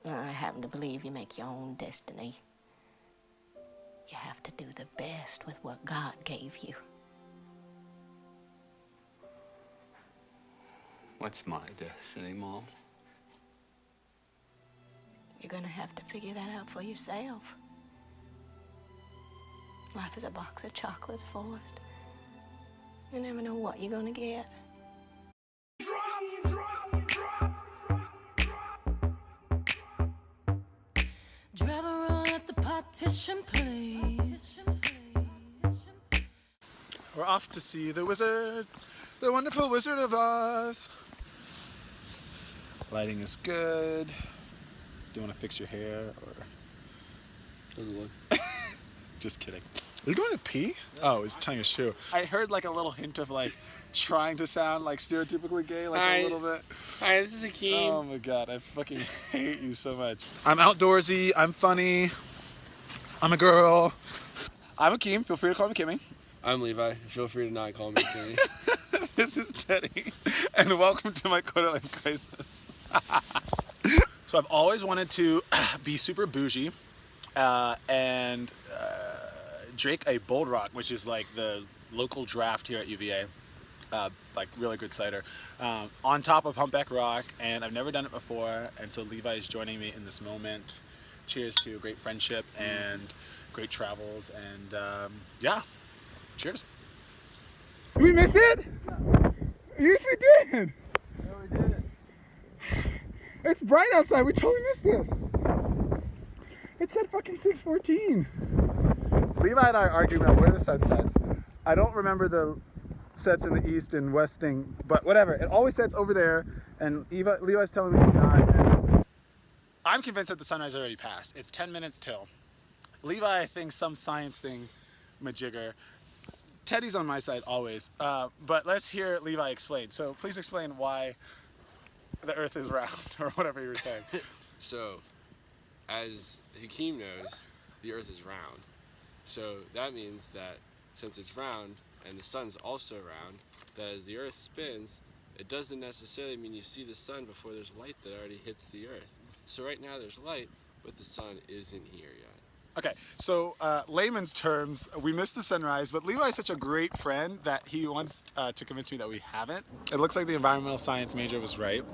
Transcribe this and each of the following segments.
I happen to believe you make your own destiny. You have to do the best with what God gave you. What's my destiny, Mom? You're gonna have to figure that out for yourself. Life is a box of chocolates, Forrest. You never know what you're gonna get. Drive around at the partition, please. We're off to see the wizard, the wonderful Wizard of Oz. Lighting is good. Do you want to fix your hair or? Doesn't look. Just kidding. Are you going to pee? Oh, he's tying his shoe. I heard like a little hint of like trying to sound like stereotypically gay, like a little bit. Hi, this is Akeem. Oh my god, I fucking hate you so much. I'm outdoorsy, I'm funny, I'm a girl. I'm Akeem, feel free to call me Kimmy. I'm Levi. Feel free to not call me Kimmy. This is Teddy, and welcome to my quarter life crisis. So I've always wanted to be super bougie and drink a Bold Rock, which is like the local draft here at UVA. Like really good cider, on top of Humpback Rock, and I've never done it before, and so Levi is joining me in this moment. Cheers to a great friendship and great travels, and yeah, cheers. Did we miss it? Yes, we did. No, we did. It's bright outside. We totally missed it. It said fucking 6:14. Levi and I are arguing about where the sun sets. I don't remember the sets in the east and west thing, but whatever. It always sets over there, and Levi's telling me it's not. And I'm convinced that the sunrise already passed. It's 10 minutes till. Levi thinks some science thing majigger. Teddy's on my side always, but let's hear Levi explain. So please explain why the earth is round, or whatever you were saying. So, as Hakeem knows, the earth is round. So that means that since it's round, and the sun's also round, that as the earth spins, it doesn't necessarily mean you see the sun before there's light that already hits the earth. So right now there's light, but the sun isn't here yet. Okay, so layman's terms, we missed the sunrise, but Levi's such a great friend that he wants to convince me that we haven't. It looks like the environmental science major was right.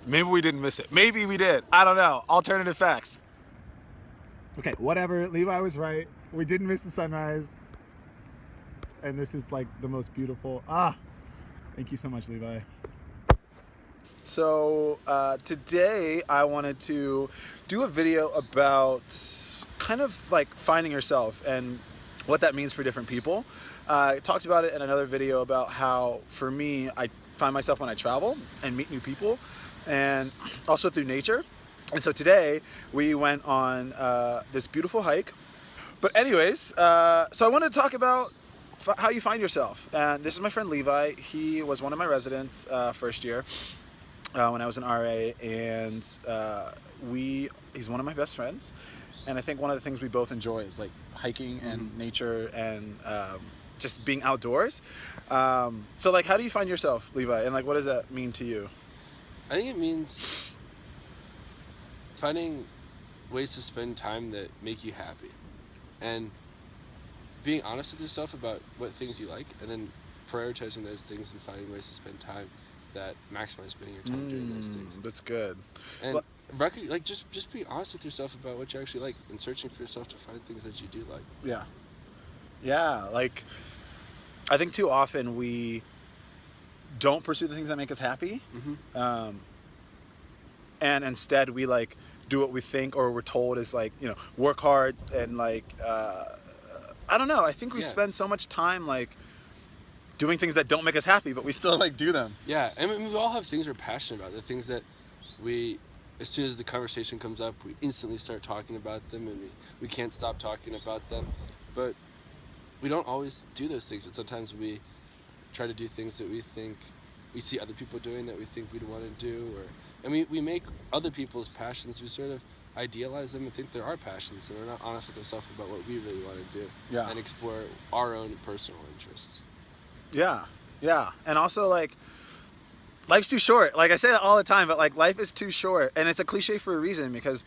Maybe we didn't miss it. Maybe we did. I don't know. Alternative facts. Okay, whatever. Levi was right. We didn't miss the sunrise. And this is like the most beautiful. Thank you so much, Levi. So today I wanted to do a video about kind of like finding yourself and what that means for different people. I talked about it in another video about how for me I find myself when I travel and meet new people, and also through nature. And so today we went on this beautiful hike. But anyways, so I wanted to talk about how you find yourself. And this is my friend Levi. He was one of my residents first year when I was an RA, and he's one of my best friends. And I think one of the things we both enjoy is like hiking and nature and just being outdoors. So like, how do you find yourself, Levi? And like, what does that mean to you? I think it means finding ways to spend time that make you happy, and being honest with yourself about what things you like, and then prioritizing those things and finding ways to spend time that maximize spending your time doing those things. That's good. And like just be honest with yourself about what you actually like, and searching for yourself to find things that you do like. Yeah, like I think too often we don't pursue the things that make us happy. And instead we like do what we think or we're told is like, you know, work hard and like I don't know, I think we spend so much time like doing things that don't make us happy, but we still like do them. Yeah, I mean, we all have things we're passionate about, the things that we, as soon as the conversation comes up, we instantly start talking about them, and we can't stop talking about them. But we don't always do those things, and sometimes we try to do things that we think we see other people doing that we think we'd want to do, and we make other people's passions, we sort of idealize them and think they're our passions, and we're not honest with ourselves about what we really want to do and explore our own personal interests. Yeah, and also like life's too short. Like I say that all the time, but like life is too short, and it's a cliche for a reason, because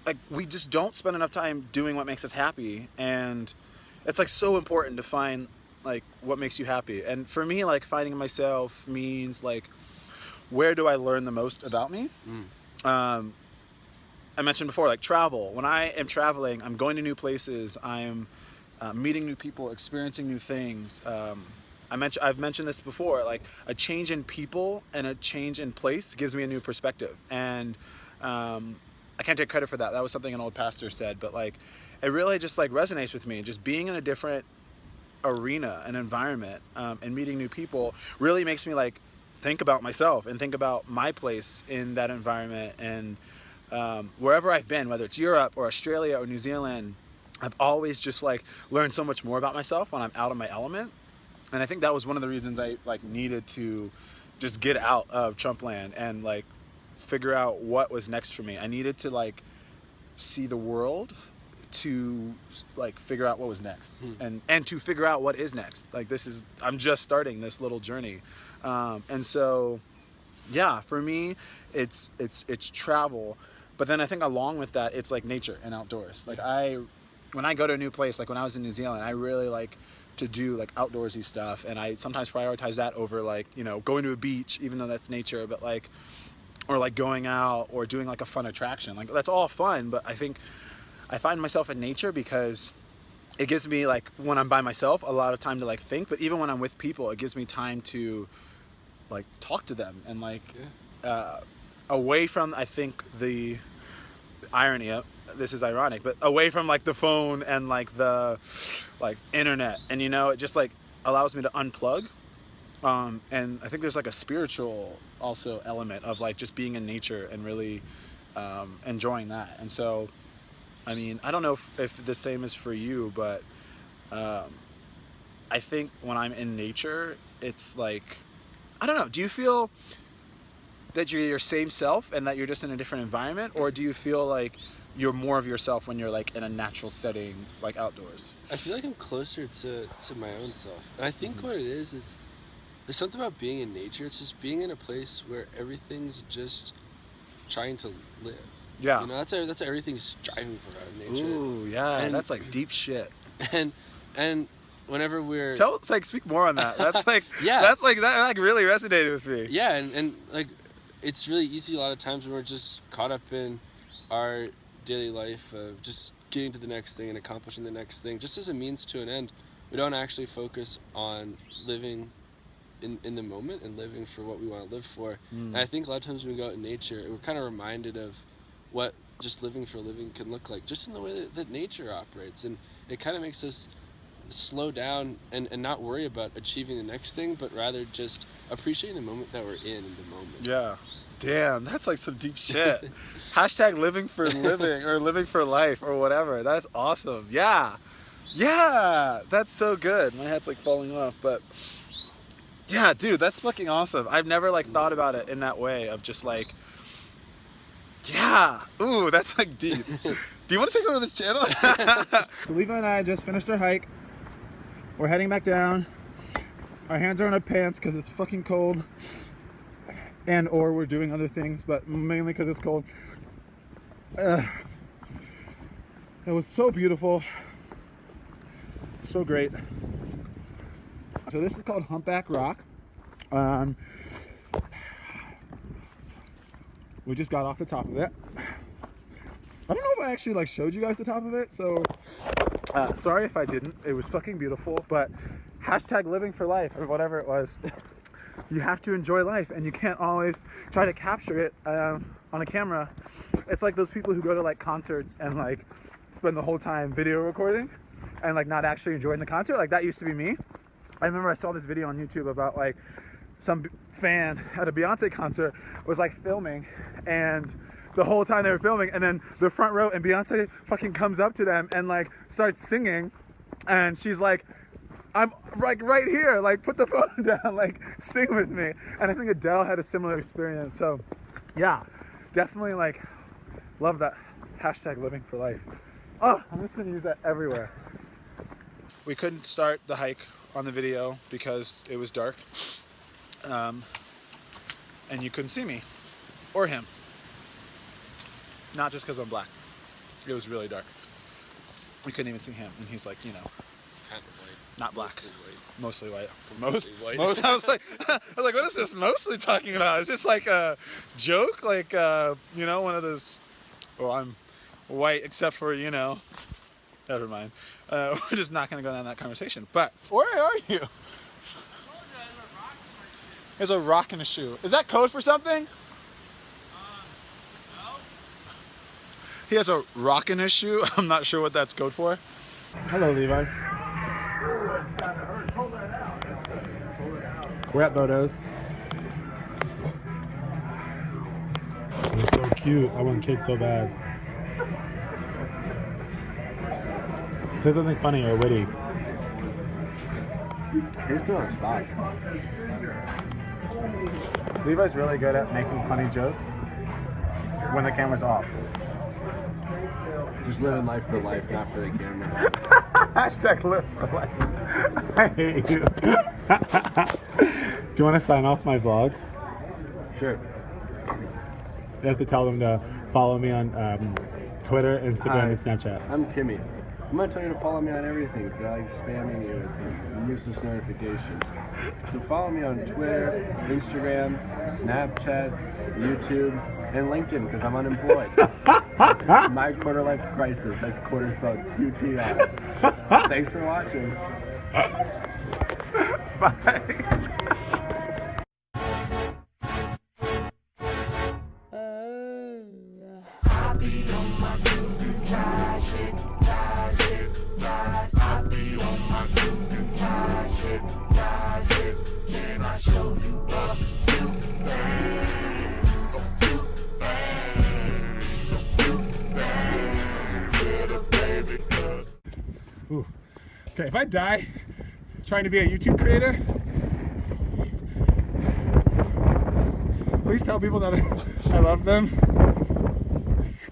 like we just don't spend enough time doing what makes us happy, and it's like so important to find like what makes you happy. And for me, like finding myself means like, where do I learn the most about me? I mentioned before, like travel. When I am traveling, I'm going to new places, I'm meeting new people, experiencing new things. I've mentioned this before, like a change in people and a change in place gives me a new perspective. And I can't take credit for that. That was something an old pastor said, but like it really just like resonates with me. Just being in a different arena, an environment, and meeting new people really makes me like think about myself and think about my place in that environment. And wherever I've been, whether it's Europe or Australia or New Zealand, I've always just like learned so much more about myself when I'm out of my element. And I think that was one of the reasons I like needed to just get out of Trump land and like figure out what was next for me. I needed to like see the world to like figure out what was next, and to figure out what is next. Like I'm just starting this little journey. And so yeah, for me it's travel, but then I think along with that it's like nature and outdoors. Like when I go to a new place, like when I was in New Zealand, I really like to do like outdoorsy stuff, and I sometimes prioritize that over like, you know, going to a beach, even though that's nature, but like, or like going out or doing like a fun attraction. Like that's all fun, but I think I find myself in nature because it gives me like, when I'm by myself, a lot of time to like think, but even when I'm with people, it gives me time to like talk to them and like away from, I think, the irony of this is ironic, but away from like the phone and like the like internet, and you know, it just like allows me to unplug. And I think there's like a spiritual also element of like just being in nature and really enjoying that. And so I mean, I don't know if the same is for you, but I think when I'm in nature, it's like, I don't know, do you feel that you're your same self and that you're just in a different environment, or do you feel like you're more of yourself when you're like in a natural setting, like outdoors? I feel like I'm closer to my own self. And I think what it is there's something about being in nature. It's just being in a place where everything's just trying to live. Yeah. You know, that's what everything's striving for out of nature. Ooh, yeah, and that's like deep shit. And whenever we're speak more on that. That's like yeah, that's like that like really resonated with me. Yeah, and like it's really easy a lot of times when we're just caught up in our daily life of just getting to the next thing and accomplishing the next thing, just as a means to an end. We don't actually focus on living in the moment and living for what we want to live for. And I think a lot of times when we go out in nature, we're kind of reminded of what just living for a living can look like, just in the way that nature operates. And it kind of makes us slow down and not worry about achieving the next thing, but rather just appreciating the moment that we're in the moment. Yeah. Damn, that's like some deep shit. Hashtag living for living or living for life or whatever. That's awesome. Yeah. Yeah. That's so good. My head's like falling off, but yeah, dude, that's fucking awesome. I've never like thought about it in that way of just like, yeah. Ooh, that's like deep. Do you want to take over this channel? So Levi and I just finished our hike. We're heading back down. Our hands are in our pants because it's fucking cold. And or we're doing other things, but mainly because it's cold. It was so beautiful. So great. So this is called Humpback Rock. We just got off the top of it. I don't know if I actually like showed you guys the top of it, so sorry if I didn't. It was fucking beautiful, but hashtag living for life or whatever it was. You have to enjoy life, and you can't always try to capture it on a camera. It's like those people who go to like concerts and like spend the whole time video recording and like not actually enjoying the concert. Like that used to be me. I remember I saw this video on YouTube about like some fan at a Beyonce concert was like filming, and the whole time they were filming, and then the front row and Beyonce fucking comes up to them and like starts singing, and she's like, I'm like right here, like put the phone down, like sing with me. And I think Adele had a similar experience. So yeah, definitely like love that hashtag living for life. Oh, I'm just gonna use that everywhere. We couldn't start the hike on the video because it was dark. and you couldn't see me or him. Not just because I'm black. It was really dark. We couldn't even see him, and he's like, you know, Kind of white. not black, Mostly white. mostly white. White. Most. I was like, what is this mostly talking about? Is this like a joke, like you know, one of those? Oh, I'm white except for, you know. Never mind. We're just not gonna go down that conversation. But where are you? There's a rock in a shoe. Is that code for something? No. He has a rock in his shoe. I'm not sure what that's code for. Hello, Levi. We're at Bodo's. They're so cute. I want kids so bad. Say something funny or witty. Here's the on spot. Levi's really good at making funny jokes when the camera's off. Just living life for life, not for the camera. Hashtag live for life. I hate you. Do you want to sign off my vlog? Sure. You have to tell them to follow me on Twitter, Instagram, Hi. and Snapchat. I'm Kimmy. I'm gonna tell you to follow me on everything because I like spamming you with useless notifications. So follow me on Twitter, Instagram, Snapchat, YouTube, and LinkedIn because I'm unemployed. My quarter life crisis. That's quarter spelled QTI. Thanks for watching. Bye. Ooh. Okay, if I die trying to be a YouTube creator, please tell people that I love them.